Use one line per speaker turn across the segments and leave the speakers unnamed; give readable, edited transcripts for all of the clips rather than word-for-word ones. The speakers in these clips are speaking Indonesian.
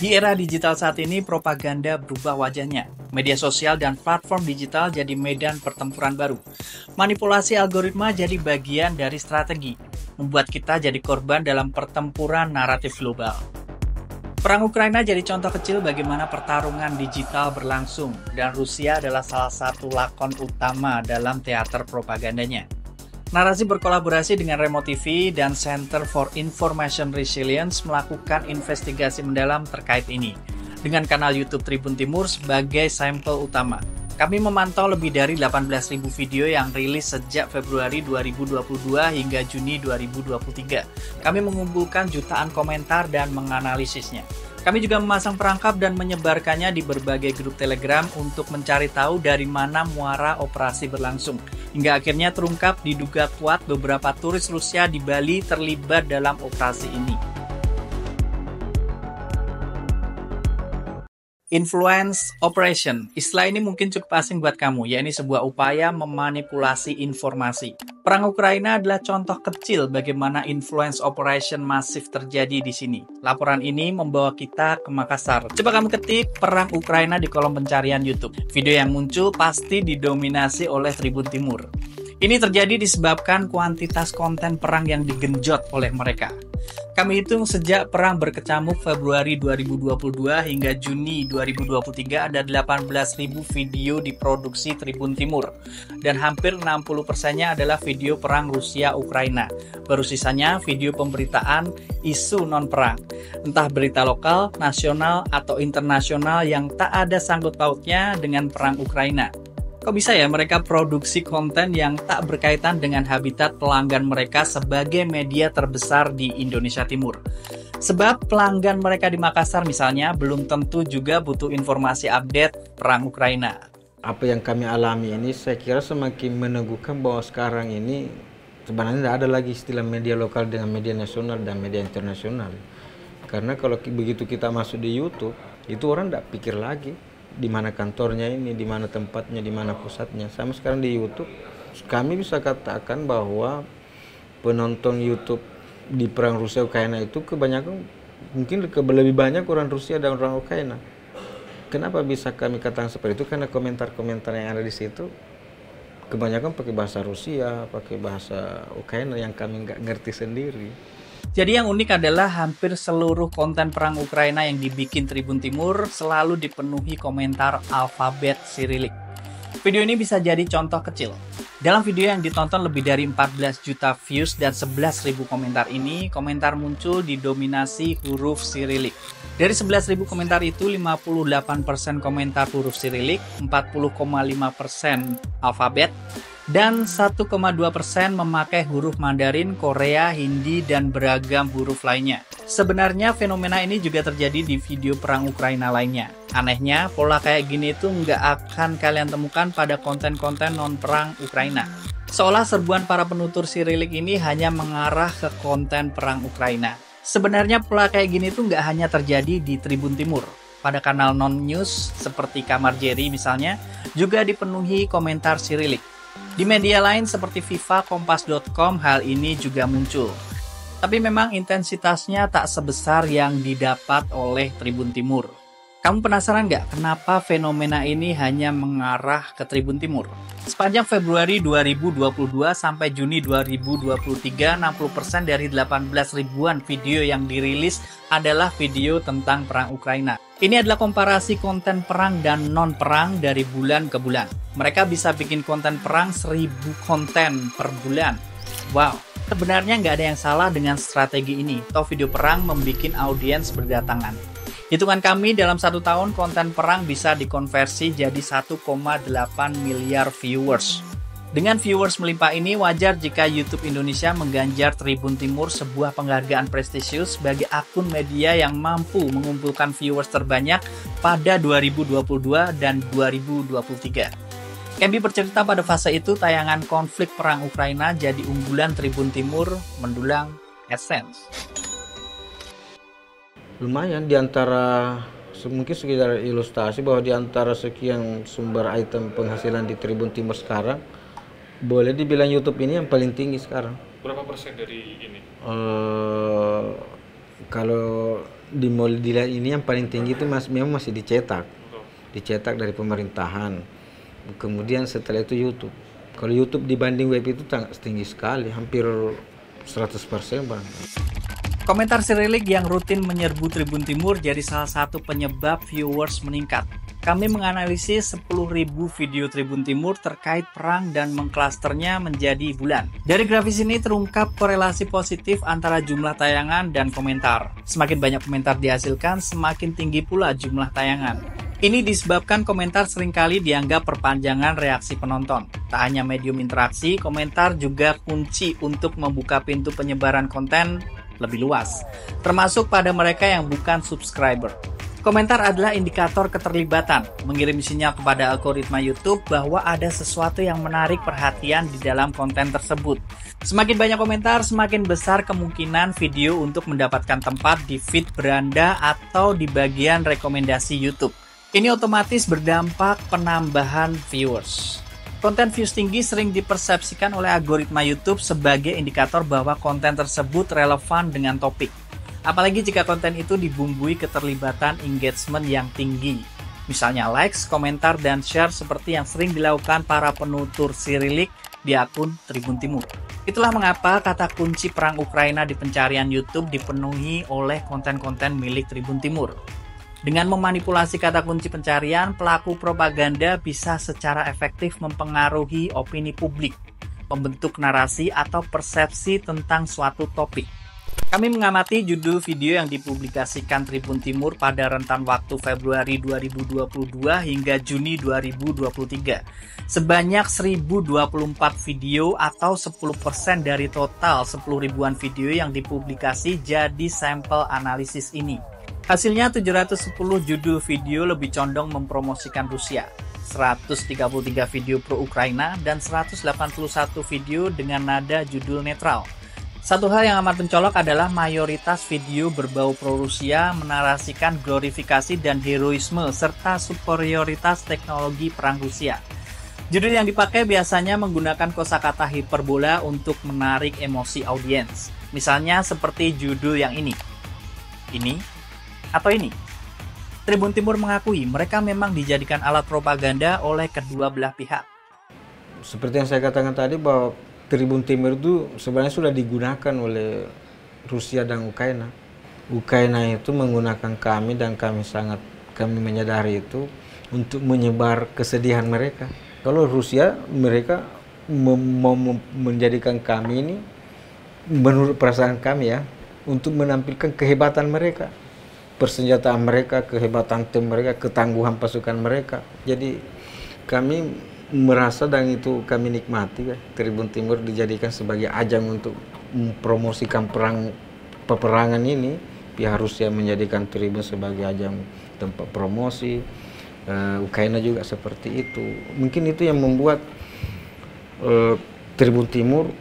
Di era digital saat ini, propaganda berubah wajahnya. Media sosial dan platform digital jadi medan pertempuran baru. Manipulasi algoritma jadi bagian dari strategi, membuat kita jadi korban dalam pertempuran naratif global. Perang Ukraina jadi contoh kecil bagaimana pertarungan digital berlangsung, dan Rusia adalah salah satu lakon utama dalam teater propagandanya. Narasi berkolaborasi dengan Remo TV dan Center for Information Resilience melakukan investigasi mendalam terkait ini, dengan kanal YouTube Tribun Timur sebagai sampel utama. Kami memantau lebih dari 18.000 video yang rilis sejak Februari 2022 hingga Juni 2023. Kami mengumpulkan jutaan komentar dan menganalisisnya. Kami juga memasang perangkap dan menyebarkannya di berbagai grup Telegram untuk mencari tahu dari mana muara operasi berlangsung. Hingga akhirnya terungkap diduga kuat beberapa turis Rusia di Bali terlibat dalam operasi ini. Influence Operation. Istilah ini mungkin cukup asing buat kamu, yakni sebuah upaya memanipulasi informasi. Perang Ukraina adalah contoh kecil bagaimana influence operation masif terjadi di sini. Laporan ini membawa kita ke Makassar. Coba kamu ketik Perang Ukraina di kolom pencarian YouTube. Video yang muncul pasti didominasi oleh Tribun Timur. Ini terjadi disebabkan kuantitas konten perang yang digenjot oleh mereka. Kami hitung sejak perang berkecamuk Februari 2022 hingga Juni 2023 ada 18.000 video diproduksi Tribun Timur. Dan hampir 60%-nya adalah video perang Rusia-Ukraina. Baru sisanya video pemberitaan isu non-perang. Entah berita lokal, nasional, atau internasional yang tak ada sangkut pautnya dengan perang Ukraina. Kok bisa ya mereka produksi konten yang tak berkaitan dengan habitat pelanggan mereka sebagai media terbesar di Indonesia Timur? Sebab pelanggan mereka di Makassar misalnya belum tentu juga butuh informasi update perang Ukraina.
Apa yang kami alami ini saya kira semakin meneguhkan bahwa sekarang ini sebenarnya tidak ada lagi istilah media lokal dengan media nasional dan media internasional. Karena kalau begitu kita masuk di YouTube, itu orang tidak pikir lagi di mana kantornya ini, di mana tempatnya, di mana pusatnya. Sama sekarang di YouTube, kami bisa katakan bahwa penonton YouTube di perang Rusia Ukraina itu kebanyakan, mungkin lebih banyak orang Rusia dan orang Ukraina. Kenapa bisa kami katakan seperti itu? Karena komentar-komentar yang ada di situ kebanyakan pakai bahasa Rusia, pakai bahasa Ukraina yang kami nggak ngerti sendiri.
Jadi yang unik adalah hampir seluruh konten perang Ukraina yang dibikin Tribun Timur selalu dipenuhi komentar alfabet Sirilik. Video ini bisa jadi contoh kecil. Dalam video yang ditonton lebih dari 14 juta views dan 11.000 komentar ini, komentar muncul didominasi huruf Sirilik. Dari 11.000 komentar itu, 58% komentar huruf Sirilik, 40,5% alfabet, dan 1,2% memakai huruf Mandarin, Korea, Hindi, dan beragam huruf lainnya. Sebenarnya fenomena ini juga terjadi di video perang Ukraina lainnya. Anehnya, pola kayak gini itu nggak akan kalian temukan pada konten-konten non-perang Ukraina. Seolah serbuan para penutur Sirilik ini hanya mengarah ke konten perang Ukraina. Sebenarnya pola kayak gini tuh nggak hanya terjadi di Tribun Timur. Pada kanal non-news seperti Kamar Jerry misalnya, juga dipenuhi komentar Sirilik. Di media lain seperti FIFA, Kompas.com, hal ini juga muncul. Tapi memang intensitasnya tak sebesar yang didapat oleh Tribun Timur. Kamu penasaran nggak kenapa fenomena ini hanya mengarah ke Tribun Timur? Sepanjang Februari 2022 sampai Juni 2023, 60% dari 18 ribuan video yang dirilis adalah video tentang perang Ukraina. Ini adalah komparasi konten perang dan non-perang dari bulan ke bulan. Mereka bisa bikin konten perang 1000 konten per bulan. Wow, sebenarnya nggak ada yang salah dengan strategi ini. Toh video perang membuat audiens berdatangan. Hitungan kami dalam 1 tahun konten perang bisa dikonversi jadi 1,8 miliar viewers. Dengan viewers melimpah ini, wajar jika YouTube Indonesia mengganjar Tribun Timur sebuah penghargaan prestisius sebagai akun media yang mampu mengumpulkan viewers terbanyak pada 2022 dan 2023. Kembi bercerita pada fase itu tayangan konflik perang Ukraina jadi unggulan Tribun Timur mendulang AdSense.
Lumayan diantara mungkin sekedar ilustrasi bahwa diantara sekian sumber item penghasilan di Tribun Timur sekarang, boleh dibilang YouTube ini yang paling tinggi sekarang.
Berapa persen dari ini?
Kalau di mall dilihat ini yang paling tinggi itu memang masih dicetak dari pemerintahan. Kemudian setelah itu YouTube. Kalau YouTube dibanding web itu sangat tinggi sekali, hampir 100% Bang.
Komentar Cyrillic yang rutin menyerbu Tribun Timur jadi salah satu penyebab viewers meningkat. Kami menganalisis 10.000 video Tribun Timur terkait perang dan mengklasternya menjadi bulan. Dari grafis ini terungkap korelasi positif antara jumlah tayangan dan komentar. Semakin banyak komentar dihasilkan, semakin tinggi pula jumlah tayangan. Ini disebabkan komentar seringkali dianggap perpanjangan reaksi penonton. Tak hanya medium interaksi, komentar juga kunci untuk membuka pintu penyebaran konten lebih luas, termasuk pada mereka yang bukan subscriber. Komentar adalah indikator keterlibatan, mengirim sinyal kepada algoritma YouTube bahwa ada sesuatu yang menarik perhatian di dalam konten tersebut. Semakin banyak komentar, semakin besar kemungkinan video untuk mendapatkan tempat di feed beranda atau di bagian rekomendasi YouTube. Ini otomatis berdampak penambahan viewers. Konten views tinggi sering dipersepsikan oleh algoritma YouTube sebagai indikator bahwa konten tersebut relevan dengan topik. Apalagi jika konten itu dibumbui keterlibatan engagement yang tinggi. Misalnya likes, komentar, dan share seperti yang sering dilakukan para penutur Cyrillic di akun Tribun Timur. Itulah mengapa kata kunci perang Ukraina di pencarian YouTube dipenuhi oleh konten-konten milik Tribun Timur. Dengan memanipulasi kata kunci pencarian, pelaku propaganda bisa secara efektif mempengaruhi opini publik, membentuk narasi atau persepsi tentang suatu topik. Kami mengamati judul video yang dipublikasikan Tribun Timur pada rentan waktu Februari 2022 hingga Juni 2023. Sebanyak 1024 video atau 10% dari total 10 ribuan video yang dipublikasi jadi sampel analisis ini. Hasilnya 710 judul video lebih condong mempromosikan Rusia, 133 video pro-Ukraina, dan 181 video dengan nada judul netral. Satu hal yang amat mencolok adalah mayoritas video berbau pro-Rusia menarasikan glorifikasi dan heroisme serta superioritas teknologi perang Rusia. Judul yang dipakai biasanya menggunakan kosakata hiperbola untuk menarik emosi audiens. Misalnya seperti judul yang ini. Ini atau ini. Tribun Timur mengakui mereka memang dijadikan alat propaganda oleh kedua belah pihak.
Seperti yang saya katakan tadi bahwa Tribun Timur itu sebenarnya sudah digunakan oleh Rusia dan Ukraina. Ukraina itu menggunakan kami dan kami menyadari itu untuk menyebar kesedihan mereka. Kalau Rusia mereka mau menjadikan kami ini menurut perasaan kami ya untuk menampilkan kehebatan mereka. Persenjataan mereka, kehebatan tim mereka, ketangguhan pasukan mereka. Jadi kami merasa dan itu kami nikmati ya, Tribun Timur dijadikan sebagai ajang untuk mempromosikan peperangan ini. Pihak Rusia menjadikan Tribun sebagai ajang tempat promosi, Ukraina juga seperti itu. Mungkin itu yang membuat Tribun Timur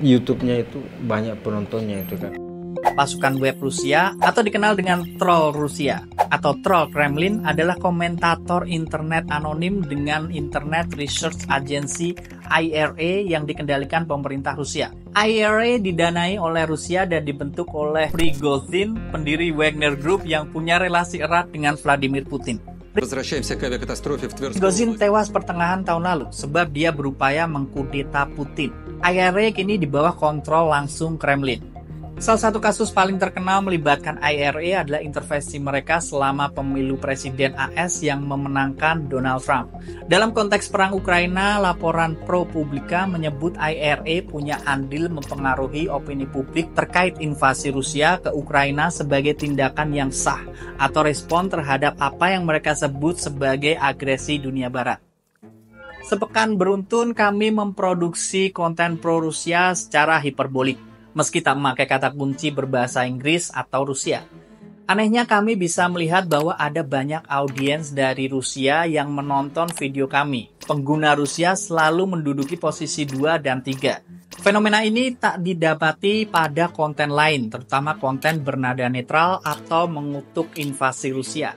YouTube-nya itu banyak penontonnya itu kan.
Pasukan web Rusia atau dikenal dengan troll Rusia atau troll Kremlin adalah komentator internet anonim dengan Internet Research Agency IRA yang dikendalikan pemerintah Rusia. IRA didanai oleh Rusia dan dibentuk oleh Prigozhin, pendiri Wagner Group yang punya relasi erat dengan Vladimir Putin. Prigozhin tewas pertengahan tahun lalu sebab dia berupaya mengkudeta Putin. IRA kini di bawah kontrol langsung Kremlin. Salah satu kasus paling terkenal melibatkan IRA adalah intervensi mereka selama pemilu presiden AS yang memenangkan Donald Trump. Dalam konteks perang Ukraina, laporan ProPublica menyebut IRA punya andil mempengaruhi opini publik terkait invasi Rusia ke Ukraina sebagai tindakan yang sah atau respon terhadap apa yang mereka sebut sebagai agresi dunia barat. Sepekan beruntun kami memproduksi konten pro-Rusia secara hiperbolik, meski tak memakai kata kunci berbahasa Inggris atau Rusia. Anehnya kami bisa melihat bahwa ada banyak audiens dari Rusia yang menonton video kami. Pengguna Rusia selalu menduduki posisi 2 dan 3. Fenomena ini tak didapati pada konten lain, terutama konten bernada netral atau mengutuk invasi Rusia.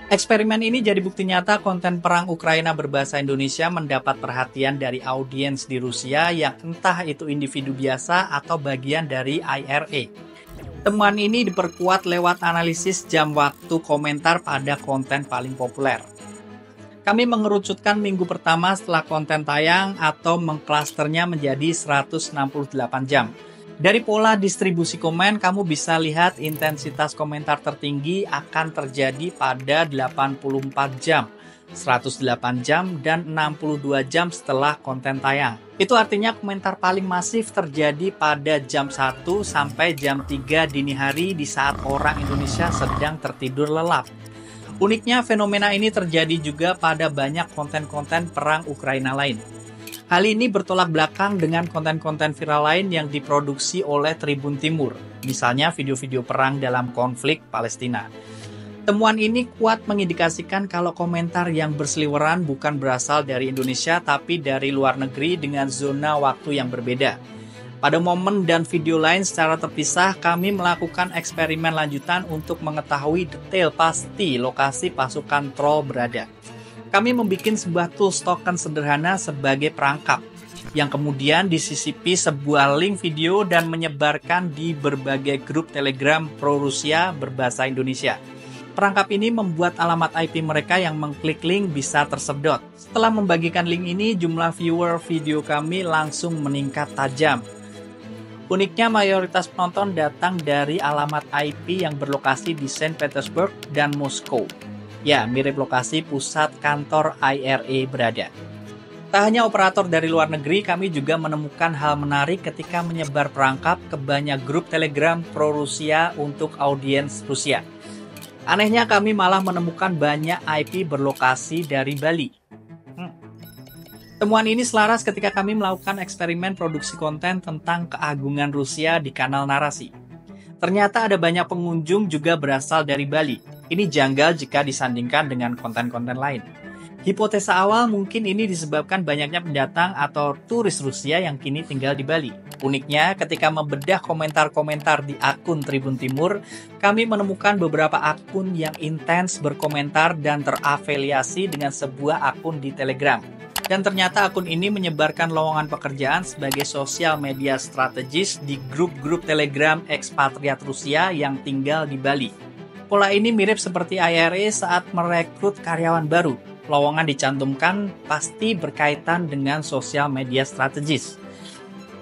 Eksperimen ini jadi bukti nyata konten perang Ukraina berbahasa Indonesia mendapat perhatian dari audiens di Rusia yang entah itu individu biasa atau bagian dari IRA. Temuan ini diperkuat lewat analisis jam waktu komentar pada konten paling populer. Kami mengerucutkan minggu pertama setelah konten tayang atau mengklasternya menjadi 168 jam. Dari pola distribusi komen, kamu bisa lihat intensitas komentar tertinggi akan terjadi pada 84 jam, 108 jam, dan 62 jam setelah konten tayang. Itu artinya komentar paling masif terjadi pada jam 1 sampai jam 3 dini hari di saat orang Indonesia sedang tertidur lelap. Uniknya, fenomena ini terjadi juga pada banyak konten-konten perang Ukraina lain. Hal ini bertolak belakang dengan konten-konten viral lain yang diproduksi oleh Tribun Timur, misalnya video-video perang dalam konflik Palestina. Temuan ini kuat mengindikasikan kalau komentar yang berseliweran bukan berasal dari Indonesia tapi dari luar negeri dengan zona waktu yang berbeda. Pada momen dan video lain secara terpisah, kami melakukan eksperimen lanjutan untuk mengetahui detail pasti lokasi pasukan troll berada. Kami membuat sebuah tools token sederhana sebagai perangkap, yang kemudian disisipi sebuah link video dan menyebarkan di berbagai grup Telegram pro-Rusia berbahasa Indonesia. Perangkap ini membuat alamat IP mereka yang mengklik link bisa tersedot. Setelah membagikan link ini, jumlah viewer video kami langsung meningkat tajam. Uniknya, mayoritas penonton datang dari alamat IP yang berlokasi di Saint Petersburg dan Moskow. Ya, mirip lokasi pusat kantor IRA berada. Tak hanya operator dari luar negeri, kami juga menemukan hal menarik ketika menyebar perangkap ke banyak grup Telegram pro-Rusia untuk audiens Rusia. Anehnya, kami malah menemukan banyak IP berlokasi dari Bali. Temuan ini selaras ketika kami melakukan eksperimen produksi konten tentang keagungan Rusia di kanal narasi. Ternyata ada banyak pengunjung juga berasal dari Bali. Ini janggal jika disandingkan dengan konten-konten lain. Hipotesa awal mungkin ini disebabkan banyaknya pendatang atau turis Rusia yang kini tinggal di Bali. Uniknya, ketika membedah komentar-komentar di akun Tribun Timur, kami menemukan beberapa akun yang intens berkomentar dan terafiliasi dengan sebuah akun di Telegram. Dan ternyata akun ini menyebarkan lowongan pekerjaan sebagai sosial media strategis di grup-grup Telegram ekspatriat Rusia yang tinggal di Bali. Pola ini mirip seperti IRA saat merekrut karyawan baru. Lowongan dicantumkan pasti berkaitan dengan sosial media strategis.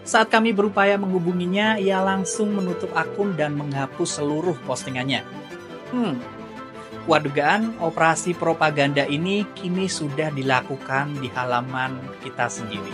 Saat kami berupaya menghubunginya, ia langsung menutup akun dan menghapus seluruh postingannya. Kuat dugaan, operasi propaganda ini kini sudah dilakukan di halaman kita sendiri.